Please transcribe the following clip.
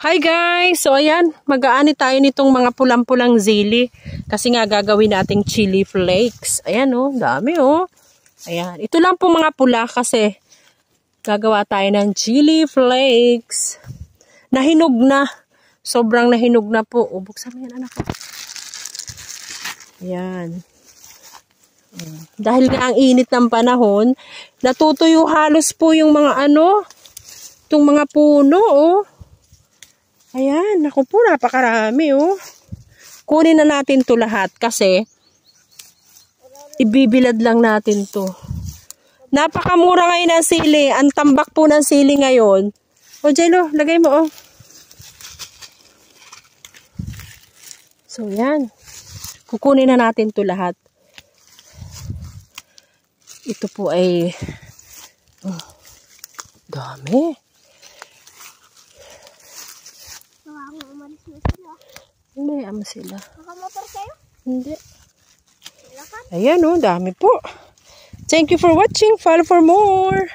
Hi guys! So ayan, mag-aani tayo nitong mga pulang-pulang zili. Kasi nga gagawin nating chili flakes. Ayan oh, dami oh. Ayan, ito lang po mga pula kasi gagawa tayo ng chili flakes. Nahinog na. Sobrang nahinog na po. O, buksan mo yan anak ko. Ayan. Dahil nga ang init ng panahon, natutuyo halos po yung mga itong mga puno oh. Ayan, naku po, napakarami oh. Kunin na natin to lahat kasi ibibilad lang natin to. Napakamura ngayon ng sili. Ang tambak po ng sili ngayon. O, Jello, lagay mo oh. So, yan. Kukunin na natin to lahat. Ito po ay dami. Umalis na sila. Hindi, ama sila. Nakamotor kayo? Hindi. Lakan? Ayan oh, dami po. Thank you for watching. Follow for more.